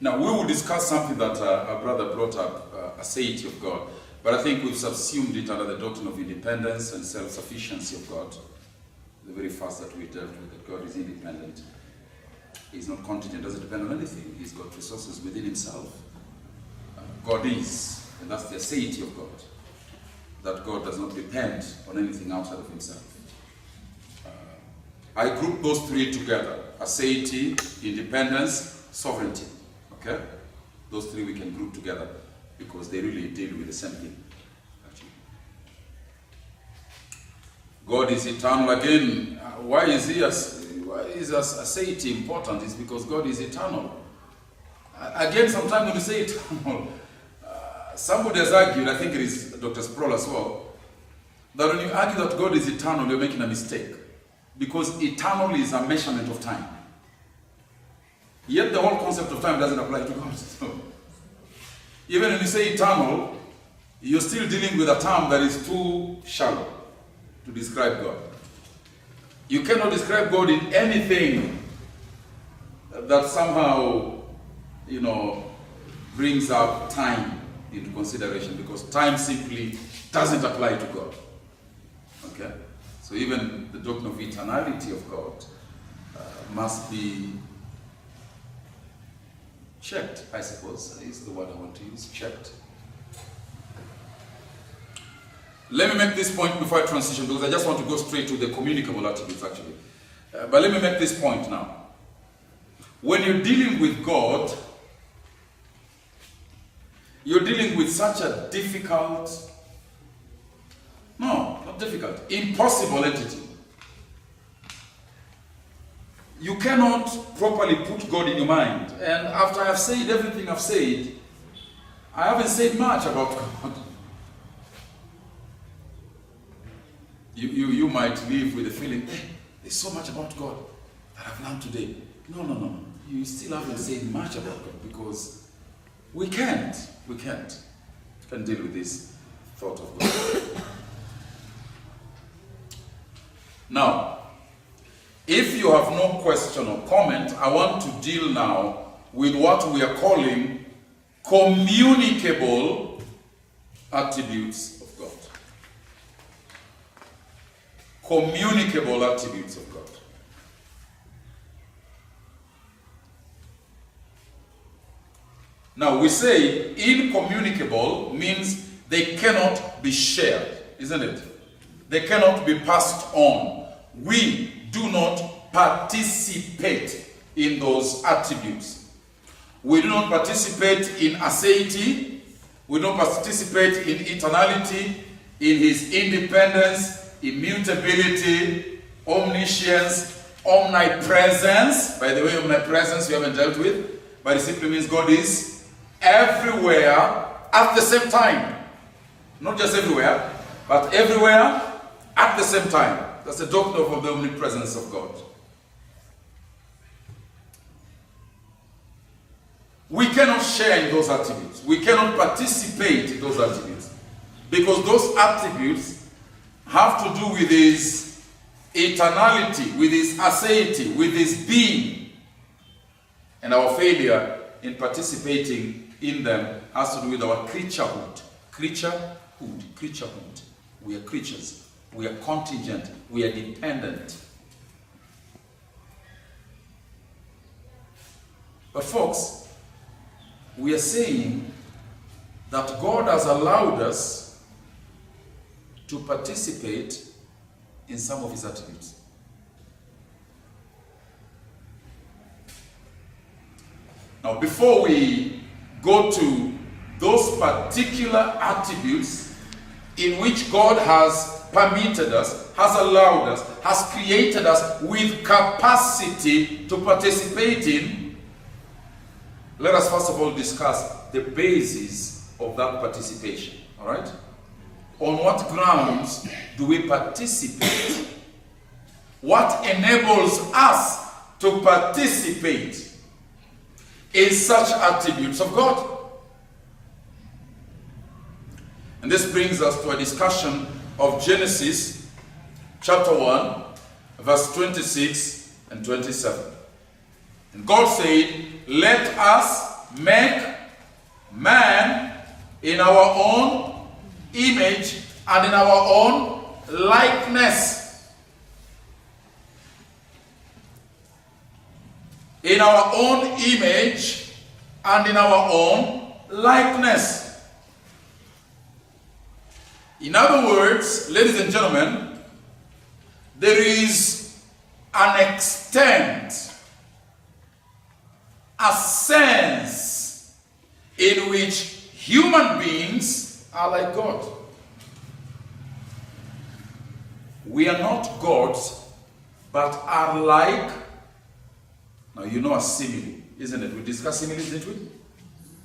Now, we will discuss something that our brother brought up, aseity of God, but I think we've subsumed it under the doctrine of independence and self-sufficiency of God. The very first that we dealt with, that God is independent. He's not contingent, doesn't depend on anything. He's got resources within himself. God is, and that's the aseity of God, that God does not depend on anything outside of himself. I group those three together: aseity, independence, sovereignty. Okay? Those three we can group together because they really deal with the same thing. God is eternal again. Why is aseity important? It's because God is eternal. Again, sometimes when you say eternal, somebody has argued, I think it is Dr. Sproul as well, that when you argue that God is eternal, you're making a mistake. Because eternal is a measurement of time. Yet the whole concept of time doesn't apply to God. So, even when you say eternal, you're still dealing with a term that is too shallow to describe God. You cannot describe God in anything that somehow, brings up time into consideration, because time simply doesn't apply to God. Okay? So even the doctrine of eternality of God must be checked, I suppose, is the word I want to use, checked. Let me make this point before I transition, because I just want to go straight to the communicable attributes, actually. But let me make this point now. When you're dealing with God, you're dealing with such a impossible entity. You cannot properly put God in your mind. And after I've said everything I've said, I haven't said much about God. You might live with the feeling, there's so much about God that I've learned today. No. You still haven't said much about God, because we can't deal with this thought of God. Now, if you have no question or comment, I want to deal now with what we are calling communicable attributes of God. Communicable attributes of God. Now, we say incommunicable means they cannot be shared, isn't it? They cannot be passed on. We do not participate in those attributes. We do not participate in aseity. We don't participate in eternality, in his independence, immutability, omniscience, omnipresence. By the way, omnipresence we haven't dealt with, but it simply means God is everywhere at the same time. Not just everywhere, but everywhere at the same time. That's the doctrine of the omnipresence of God. We cannot share in those attributes. We cannot participate in those attributes, because those attributes have to do with his eternality, with his aseity, with his being. And our failure in participating in them has to do with our creaturehood. Creaturehood. We are creatures. We are contingent. We are dependent. But folks, we are saying that God has allowed us to participate in some of his attributes. Now, before we go to those particular attributes in which God has permitted us, has allowed us, has created us with capacity to participate in, let us first of all discuss the basis of that participation. All right? On what grounds do we participate? What enables us to participate in such attributes of God? And this brings us to a discussion of Genesis chapter 1, verse 26 and 27. And God said, "Let us make man in our own image and in our own likeness. In our own image and in our own likeness. In other words, ladies and gentlemen, there is an extent, a sense in which human beings are like God. We are not gods, but are like, now you know a simile, isn't it? We discuss similes, didn't we?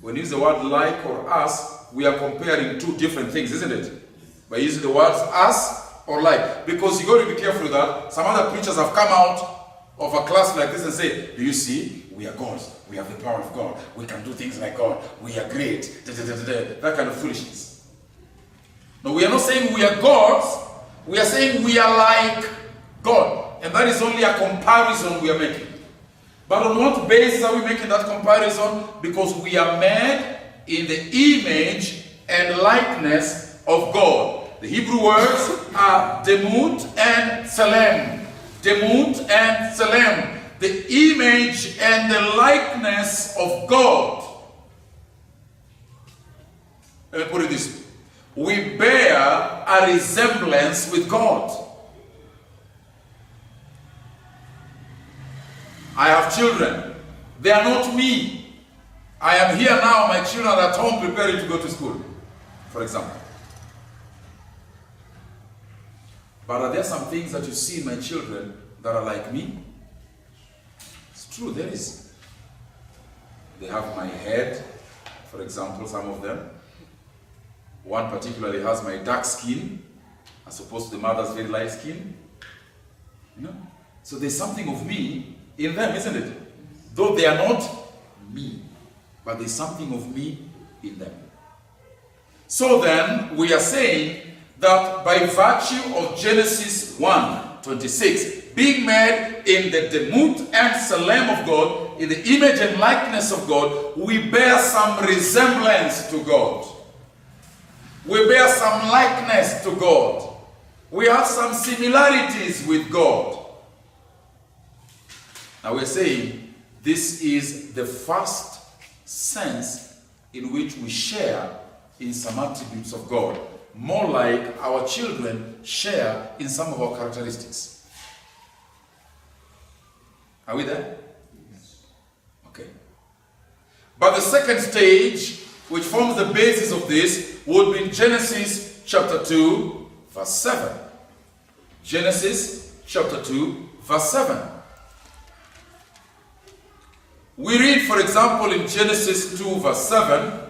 When we use the word like or us, we are comparing two different things, isn't it? By using the words us or like. Because you got to be careful with that. Some other preachers have come out of a class like this and say, do you see? We are gods. We have the power of God. We can do things like God. We are great. That kind of foolishness. No, we are not saying we are gods. We are saying we are like God. And that is only a comparison we are making. But on what basis are we making that comparison? Because we are made in the image and likeness of God. The Hebrew words are demut and tselem. Demut and tselem. The image and the likeness of God. Let me put it this way. We bear a resemblance with God. I have children. They are not me. I am here now, my children are at home preparing to go to school, for example. But are there some things that you see in my children that are like me? It's true, there is. They have my head, for example, some of them. One particularly has my dark skin, as opposed to the mother's very light skin. You know? So there's something of me in them, isn't it? Though they are not me, but there's something of me in them. So then, we are saying that by virtue of Genesis 1:26, being made in the demut and tselem of God, in the image and likeness of God, we bear some resemblance to God. We bear some likeness to God. We have some similarities with God. Now we're saying this is the first sense in which we share in some attributes of God, more like our children share in some of our characteristics. Are we there? Yes. Okay. But the second stage, which forms the basis of this, would be in Genesis chapter 2, verse 7. Genesis chapter 2, verse 7. We read, for example, in Genesis 2, verse 7,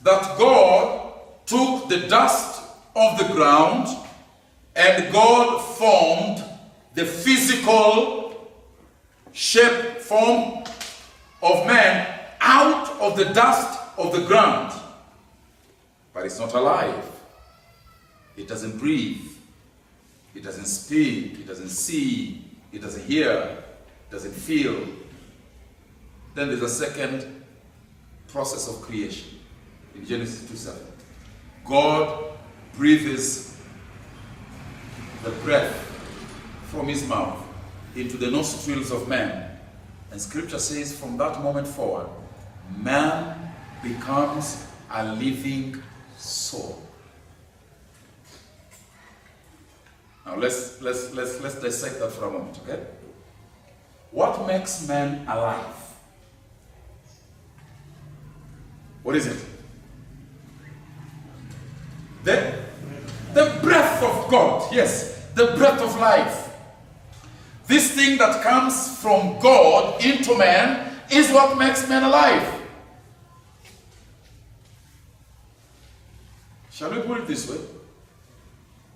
that God took the dust of the ground and God formed the physical shape, form of man out of the dust of the ground. But it's not alive. It doesn't breathe. It doesn't speak. It doesn't see. It doesn't hear. It doesn't feel. Then there's a second process of creation. In Genesis 2:7, God breathes the breath from his mouth into the nostrils of man. And scripture says from that moment forward, man becomes a living soul. Now let's dissect that for a moment, okay? What makes man alive? What is it? The breath of God, yes, the breath of life. This thing that comes from God into man is what makes man alive. Shall we put it this way?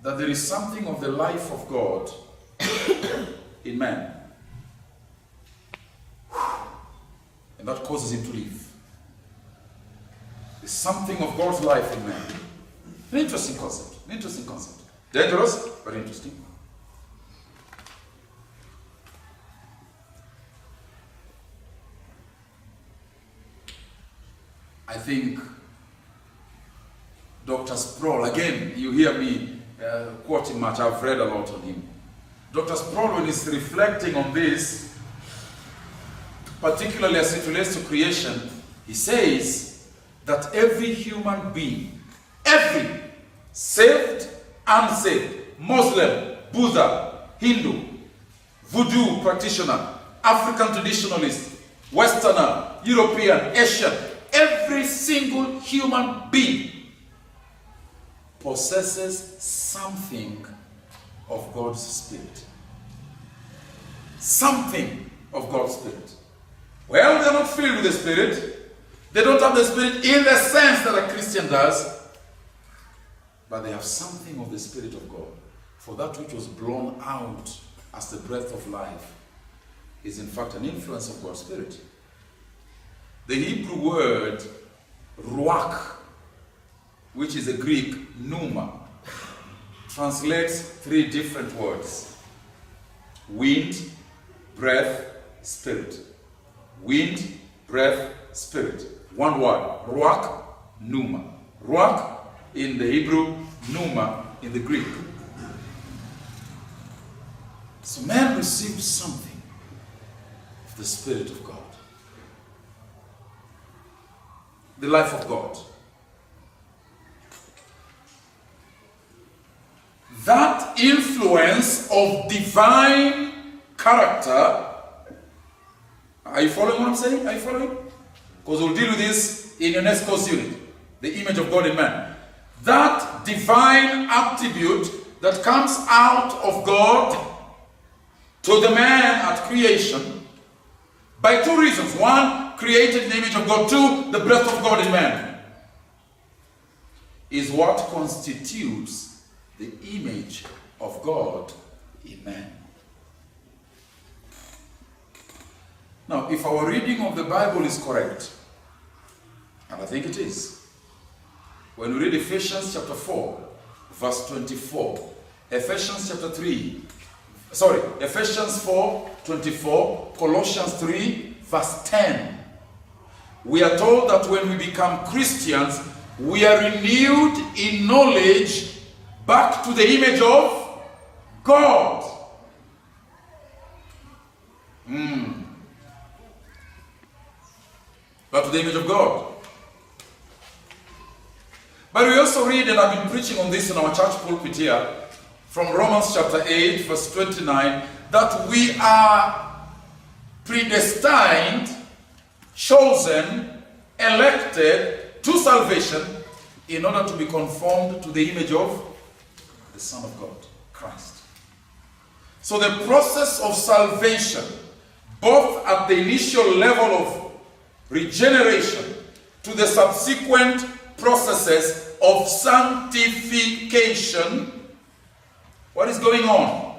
That there is something of the life of God in man. And that causes him to live. There's something of God's life in man. An interesting concept. An interesting concept. Dangerous, but interesting. I think Dr. Sproul, again, you hear me quoting much, I've read a lot on him. Dr. Sproul, when he's reflecting on this, particularly as it relates to creation, he says that every human being, every, saved, unsaved, Muslim, Buddha, Hindu, Voodoo practitioner, African traditionalist, Westerner, European, Asian, every single human being possesses something of God's Spirit. Something of God's Spirit. Well, they're not filled with the Spirit. They don't have the Spirit in the sense that a Christian does. But they have something of the Spirit of God. For that which was blown out as the breath of life is in fact an influence of God's Spirit. The Hebrew word ruach, which is a Greek pneuma, translates three different words: wind, breath, spirit. Wind, breath, spirit. One word, ruach, pneuma. Ruach in the Hebrew, pneuma in the Greek. So man received something of the Spirit of God. The life of God. That influence of divine character. Are you following what I'm saying? Are you following? Because we'll deal with this in UNESCO's unit, the image of God in man. That divine attribute that comes out of God to the man at creation by two reasons. One, created in the image of God. Two, the breath of God in man, is what constitutes the image of God in man. Now, if our reading of the Bible is correct, and I think it is, when we read Ephesians chapter 4, verse 24, Ephesians 4, 24, Colossians 3, verse 10, we are told that when we become Christians, we are renewed in knowledge back to the image of God. Back to the image of God. But we also read, and I've been preaching on this in our church pulpit here, from Romans chapter 8, verse 29, that we are predestined, chosen, elected to salvation in order to be conformed to the image of the Son of God, Christ. So the process of salvation, both at the initial level of regeneration to the subsequent processes of sanctification, what is going on?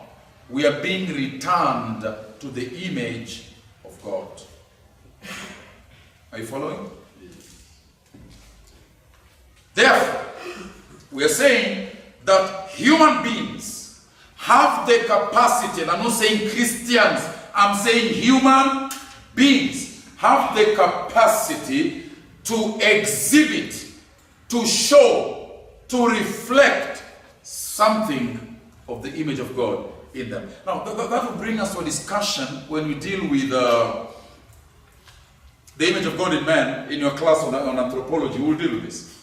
We are being returned to the image of God. Are you following? Therefore, we are saying that human beings have the capacity, and I'm not saying Christians, I'm saying human beings have the capacity to exhibit, to show, to reflect something of the image of God in them. Now, that will bring us to a discussion when we deal with the image of God in man in your class on anthropology. We'll deal with this.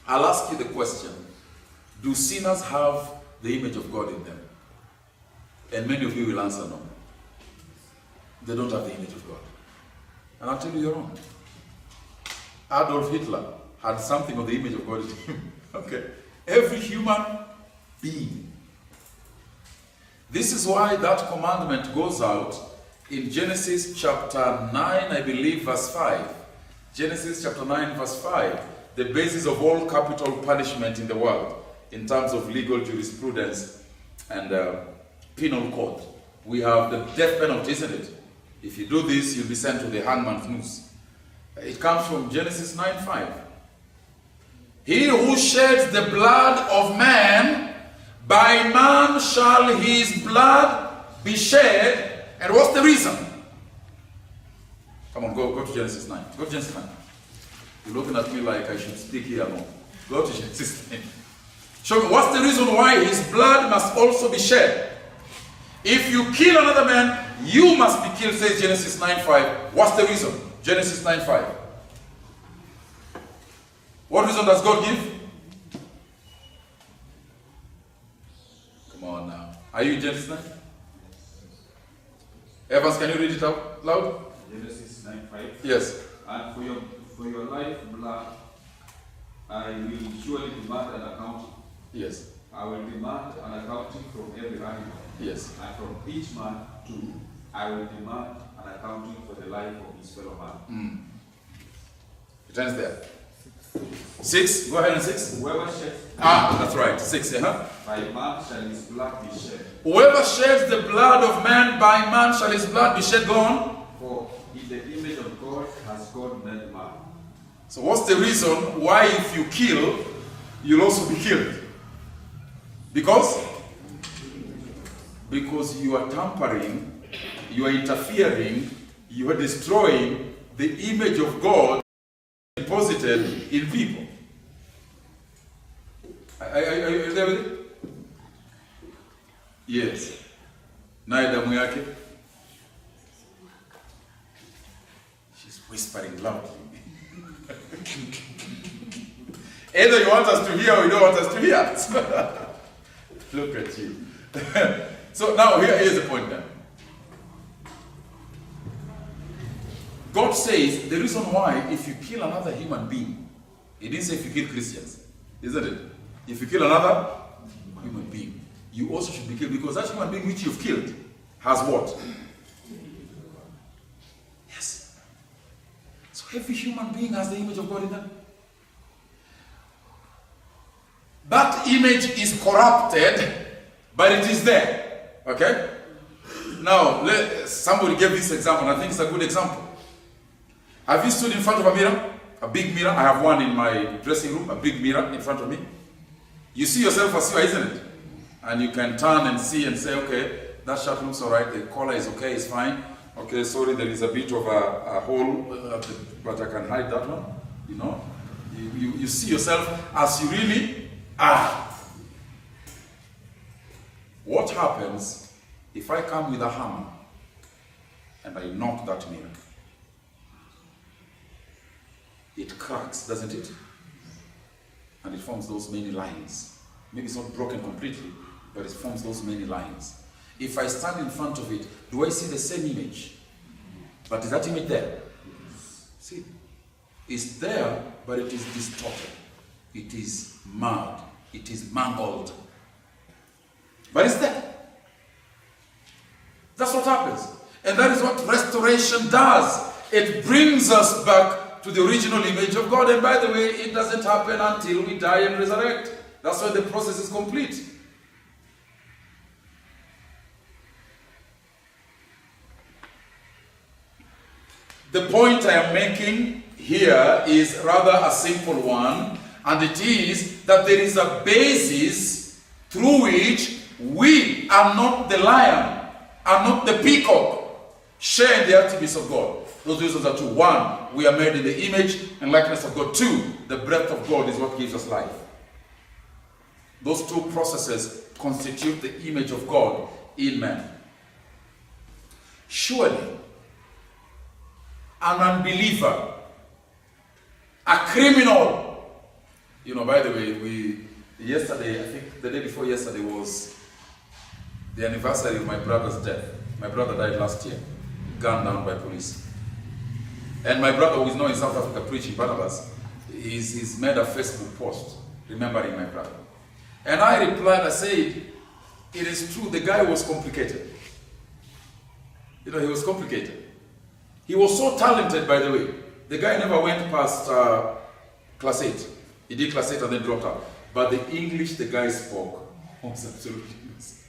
I'll ask you the question: do sinners have the image of God in them? And many of you will answer no. They don't have the image of God. And I'll tell you you're wrong. Adolf Hitler had something of the image of God in him. Okay. Every human being. This is why that commandment goes out in Genesis chapter 9, I believe, verse 5. Genesis chapter 9, verse 5. The basis of all capital punishment in the world in terms of legal jurisprudence and penal code. We have the death penalty, isn't it? If you do this, you'll be sent to the hangman's noose. It comes from Genesis 9:5. He who sheds the blood of man, by man shall his blood be shed. And what's the reason? Come on, go to Genesis 9. Go to Genesis 9. You're looking at me like I should speak here. No. Go to Genesis 9. Show me, what's the reason why his blood must also be shed? If you kill another man, you must be killed, says Genesis 9:5. What's the reason? Genesis 9:5. What reason does God give? Come on now. Are you in Genesis 9? Evans, can you read it out loud? Genesis 9:5. Yes. And for your life blood, I will surely demand an accounting. Yes. I will demand an accounting from every animal. Yes. And from each man too, I will demand an accounting for the life of his fellow man. It ends there. 6. Go ahead and 6. Whoever sheds That's right. 6. by man shall his blood be shed. Whoever sheds the blood of man, by man shall his blood be shed. Go on. For in the image of God has God made man. So what's the reason why if you kill, you'll also be killed? Because you are tampering, you are interfering, you are destroying the image of God deposited in people. Are you there with it? Yes. Naye damu yake. She's whispering loudly. Either you want us to hear or you don't want us to hear. Look at you. So now here's the point then. God says the reason why if you kill another human being, he didn't say if you kill Christians, isn't it? If you kill another human being, you also should be killed, because that human being which you've killed has what? Yes. So every human being has the image of God in them. That image is corrupted, but it is there. Okay? Now, somebody gave this example, and I think it's a good example. Have you stood in front of a mirror? A big mirror? I have one in my dressing room, a big mirror in front of me. You see yourself as you are, isn't it? And you can turn and see and say, okay, that shirt looks all right, the collar is okay, it's fine. Okay, sorry, there is a bit of a hole, but I can hide that one. You know? You see yourself as you really are. What happens if I come with a hammer and I knock that mirror? It cracks, doesn't it? And it forms those many lines. Maybe it's not broken completely, but it forms those many lines. If I stand in front of it, do I see the same image? But is that image there? See, it's there, but it is distorted. It is marred. It is mangled. But it's there. That's what happens. And that is what restoration does. It brings us back to the original image of God. And by the way, it doesn't happen until we die and resurrect. That's why the process is complete. The point I am making here is rather a simple one, and it is that there is a basis through which we are not the lion, are not the peacock, share in the attributes of God. Those reasons are two. One, we are made in the image and likeness of God. Two, the breath of God is what gives us life. Those two processes constitute the image of God in man. Surely, an unbeliever, a criminal. You know, by the way, yesterday, I think the day before yesterday was the anniversary of my brother's death. My brother died last year, gunned down by police. And my brother, who is now in South Africa preaching, Barnabas, he's made a Facebook post remembering my brother. And I replied, I said, it is true, the guy was complicated. You know, he was complicated. He was so talented, by the way. The guy never went past class 8. He did class 8 and then dropped out. But the English the guy spoke was absolutely amazing.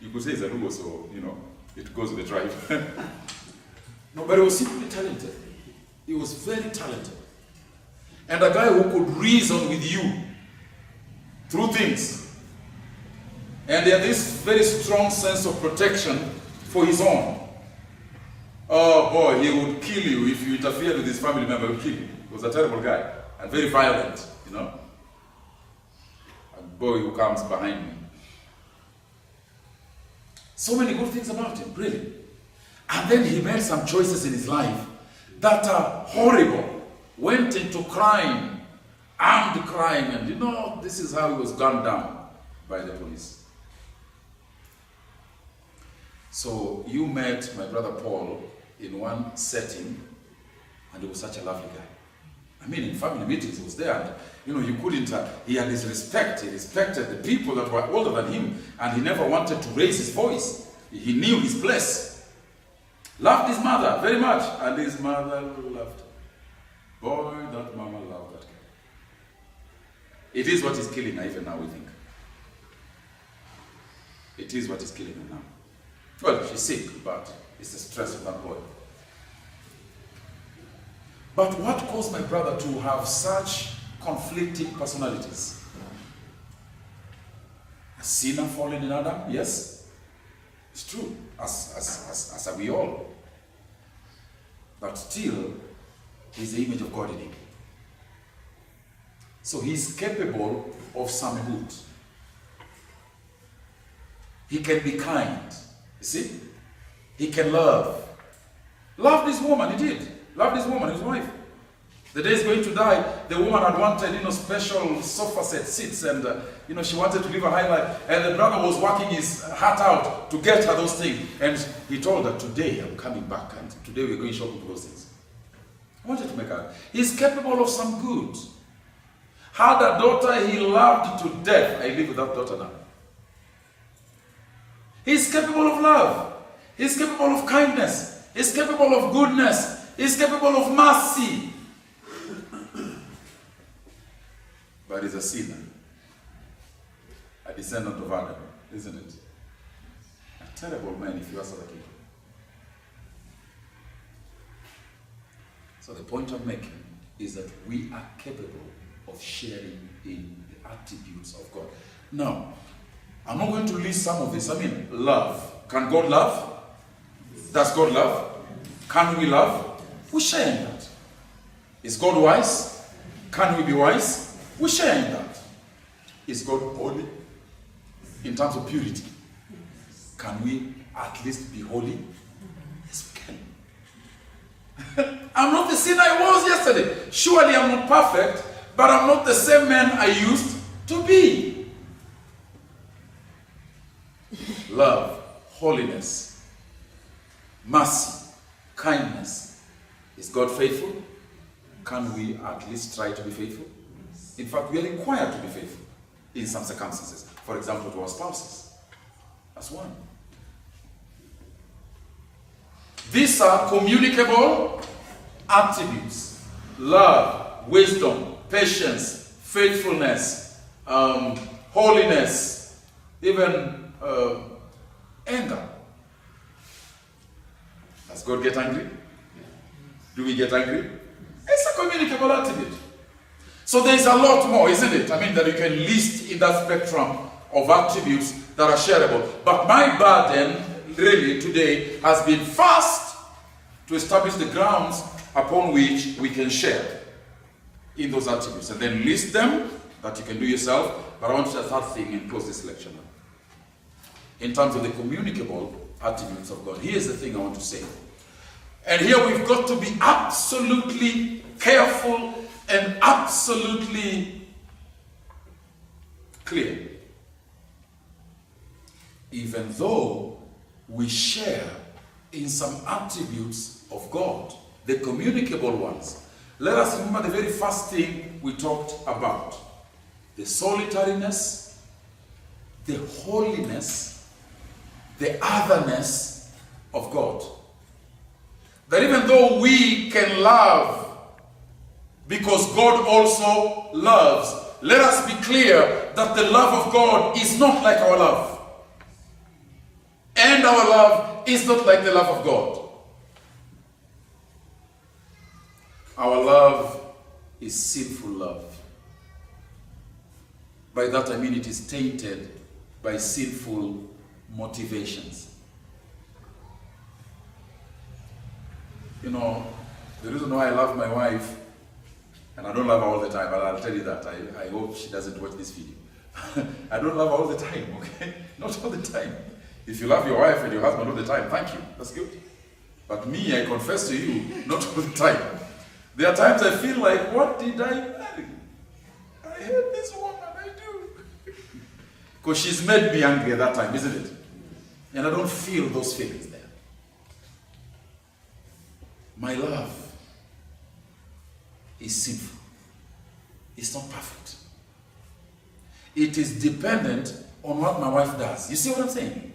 You could say he's a Lugo, so, you know, it goes with the tribe. No, but he was simply talented. He was very talented. And a guy who could reason with you through things. And he had this very strong sense of protection for his own. Oh boy, he would kill you if you interfered with his family member, he would kill you. He was a terrible guy and very violent, you know. A boy who comes behind me. So many good things about him, really. And then he made some choices in his life that are horrible. Went into crime, armed crime, and you know, this is how he was gunned down by the police. So you met my brother Paul in one setting, and he was such a lovely guy. I mean, in family meetings, he was there, and you know, you couldn't, he had his respect, he respected the people that were older than him, and he never wanted to raise his voice. He knew his place. Loved his mother very much, and his mother loved him. Boy, that mama loved that guy. It is what is killing her even now, we think. It is what is killing her now. Well, she's sick, but it's the stress of that boy. But what caused my brother to have such conflicting personalities? A sinner fallen in Adam? Yes. It's true, as are we all. But still, he's the image of God in him. So he's capable of some good. He can be kind. You see? He can love. Loved this woman, he did. Loved this woman, his wife. The day he's going to die, the woman had wanted, special sofa set seats, and she wanted to live a high life. And the brother was working his heart out to get her those things. And he told her, today I'm coming back, and today we're going shopping for those things. I wanted to make her. He's capable of some good. Had a daughter he loved to death. I live with that daughter now. He's capable of love. He's capable of kindness. He's capable of goodness. He's capable of mercy. But he's a sinner. A descendant of Adam, isn't it? A terrible man if you ask other people. So the point I'm making is that we are capable of sharing in the attributes of God. Now, I'm not going to list some of this. I mean, love. Can God love? Does God love? Can we love? We share in that. Is God wise? Can we be wise? We share in that. Is God holy? In terms of purity, can we at least be holy? Yes, we can. I'm not the sinner I was yesterday. Surely I'm not perfect, but I'm not the same man I used to be. Love, holiness, mercy, kindness. Is God faithful? Can we at least try to be faithful? In fact, we are required to be faithful in some circumstances. For example, to our spouses. That's one. These are communicable attributes. Love, wisdom, patience, faithfulness, holiness, even anger. Does God get angry? Do we get angry? It's a communicable attribute. So there's a lot more, isn't it? I mean, that you can list in that spectrum of attributes that are shareable. But my burden, really, today, has been first to establish the grounds upon which we can share in those attributes. And then list them, that you can do yourself. But I want to say a third thing and close this lecture now. In terms of the communicable attributes of God, here's the thing I want to say. And here we've got to be absolutely careful and absolutely clear. Even though we share in some attributes of God, the communicable ones, let us remember the very first thing we talked about. The solitariness, the holiness, the otherness of God. That even though we can love because God also loves, let us be clear that the love of God is not like our love. And our love is not like the love of God. Our love is sinful love. By that I mean it is tainted by sinful motivations. The reason why I love my wife And I don't love her all the time, but I'll tell you that. I hope she doesn't watch this video. I don't love her all the time, okay? Not all the time. If you love your wife and your husband all the time, thank you. That's good. But me, I confess to you, not all the time. There are times I feel like, what did I marry? I hate this woman, I do. Because she's made me angry at that time, isn't it? And I don't feel those feelings there. My love is sinful. It's not perfect. It is dependent on what my wife does. You see what I'm saying?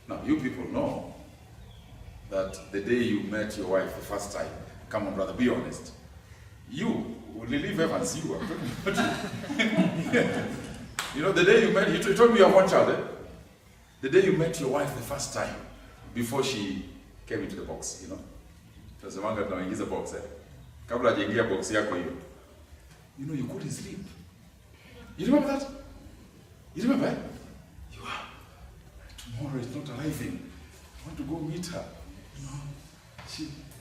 Now, you people know that the day you met your wife the first time, come on, brother, be honest. You, Lily Evans, you are talking about you. You know, the day you met, you told me you have one child, eh? The day you met your wife the first time, before she came into the box, you know? Tunasemanga tunaingiza box, eh? Kabla hajaingia box yako hiyo. You know, you couldn't sleep. You remember that? You remember? You are. Tomorrow is not arriving. I want to go meet her. You know,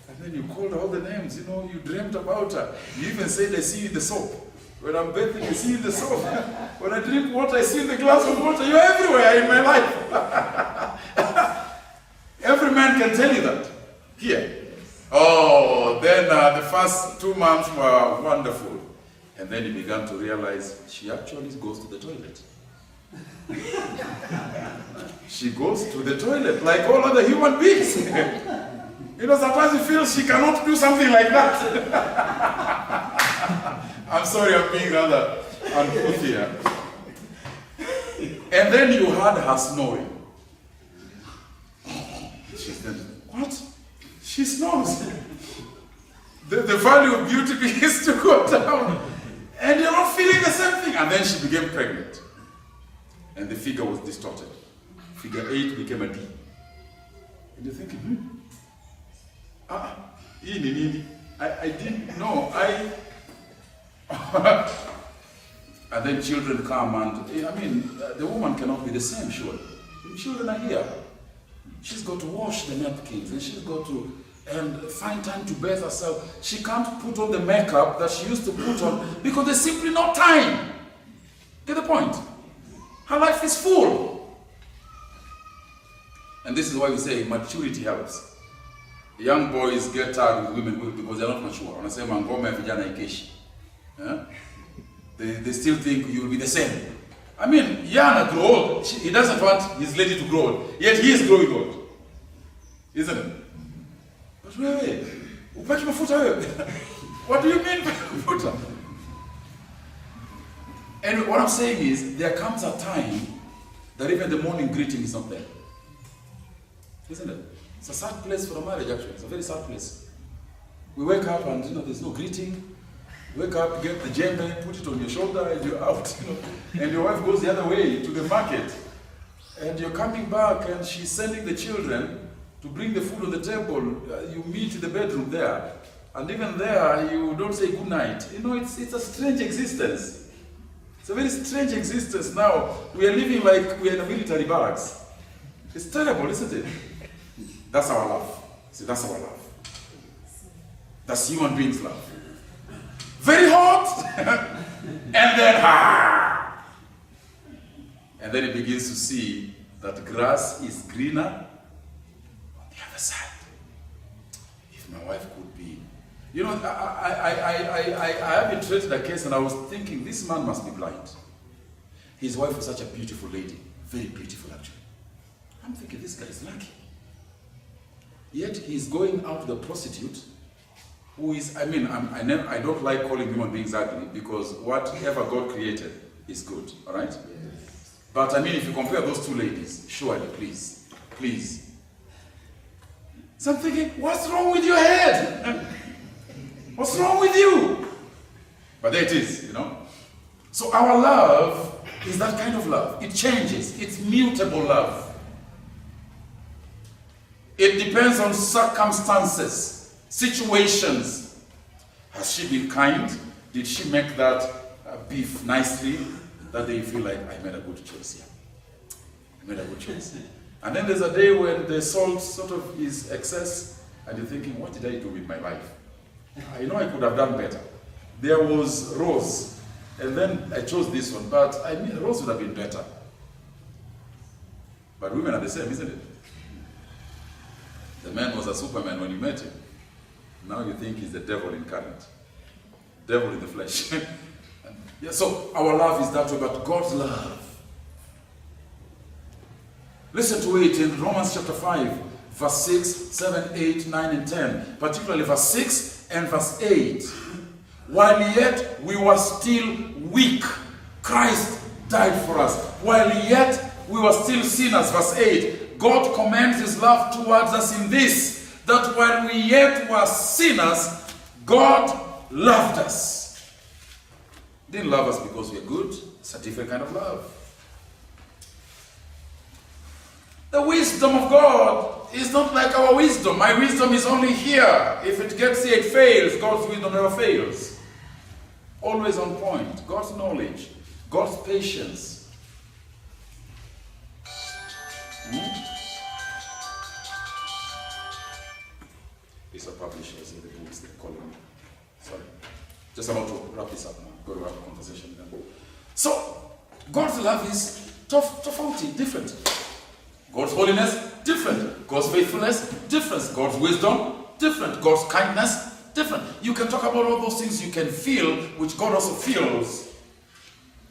and then you called her all the names. You know, you dreamt about her. You even said, I see you in the soap. When I'm bathing, I see you in the soap. When I drink water, I see you in the glass of water. You're everywhere in my life. Every man can tell you that. Here. Oh, then the first 2 months were wonderful. And then he began to realize she actually goes to the toilet. She goes to the toilet like all other human beings. You know, sometimes you feel she cannot do something like that. I'm sorry, I'm being rather uncouth here. And then you heard her snoring. She said, what? She snores. The value of beauty begins to go down. And you're not feeling the same thing. And then she became pregnant. And the figure was distorted. Figure 8 became a D. And you're thinking, I didn't know. And then children come and, I mean, the woman cannot be the same, surely. Children are here. She's got to wash the napkins and she's got to find time to bathe herself. She can't put on the makeup that she used to put on because there's simply no time. Get the point? Her life is full. And this is why we say maturity helps. Young boys get tired with women because they're not mature. Wanasema ngoma ya vijana ikeshi. They still think you'll be the same. I mean, Yana grew old. He doesn't want his lady to grow old. Yet he is growing old. Isn't it? But wait. Upaki mafuta wewe. What do you mean by mafuta? And what I'm saying is, there comes a time that even the morning greeting is not there. Isn't it? It's a sad place for a marriage, actually. It's a very sad place. We wake up and, there's no greeting. Wake up, get the djembe, put it on your shoulder, and you're out. And your wife goes the other way to the market. And you're coming back, and she's sending the children to bring the food on the table. You meet in the bedroom there. And even there, you don't say good night. It's a strange existence. It's a very strange existence now. We are living like we're in a military barracks. It's terrible, isn't it? That's our love. See, that's our love. That's human beings' love. Very hot, and then and then he begins to see that grass is greener on the other side. If my wife could be, I have treated a case, and I was thinking this man must be blind. His wife was such a beautiful lady, very beautiful actually. I'm thinking this guy is lucky. Yet he's going out to the prostitute. Who is, I don't like calling human beings ugly because whatever God created is good, all right? Yes. But if you compare those two ladies, surely, please. So I'm thinking, what's wrong with your head? What's wrong with you? But there it is, So our love is that kind of love. It changes. It's mutable love. It depends on circumstances. Situations. Has she been kind? Did she make that beef nicely? That day you feel like, I made a good choice here. I made a good choice. And then there's a day when the salt sort of is excess, and you're thinking, what did I do with my life? I know I could have done better. There was Rose, and then I chose this one, but I mean, Rose would have been better. But women are the same, isn't it? The man was a Superman when you met him. Now you think he's the devil incarnate. Devil in the flesh. Yeah, so our love is that way, but God's love. Listen to it in Romans chapter 5, verse 6, 7, 8, 9, and 10. Particularly verse 6 and verse 8. While yet we were still weak, Christ died for us. While yet we were still sinners, verse 8. God commends his love towards us in this, that while we yet were sinners, God loved us. He didn't love us because we're good. It's a different kind of love. The wisdom of God is not like our wisdom. My wisdom is only here. If it gets here, it fails. God's wisdom never fails. Always on point. God's knowledge, God's patience. These are publishers in the books, they call them. Sorry. Just about to wrap this up now. Go to have a conversation with them. So, God's love is tofauti, different. God's holiness, different. God's faithfulness, different. God's wisdom, different. God's kindness, different. You can talk about all those things you can feel, which God also feels.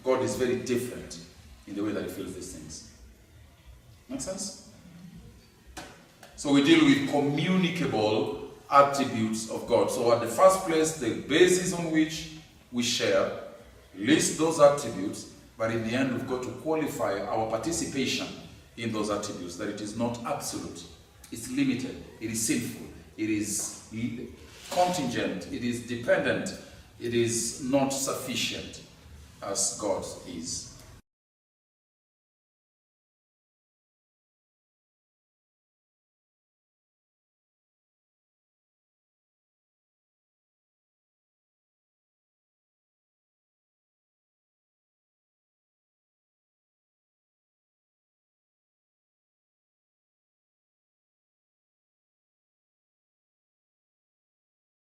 God is very different in the way that he feels these things. Make sense? So we deal with communicable attributes of God. So at the first place, the basis on which we share, list those attributes, but in the end we've got to qualify our participation in those attributes, that it is not absolute, it's limited, it is sinful, it is contingent, it is dependent, it is not sufficient as God is.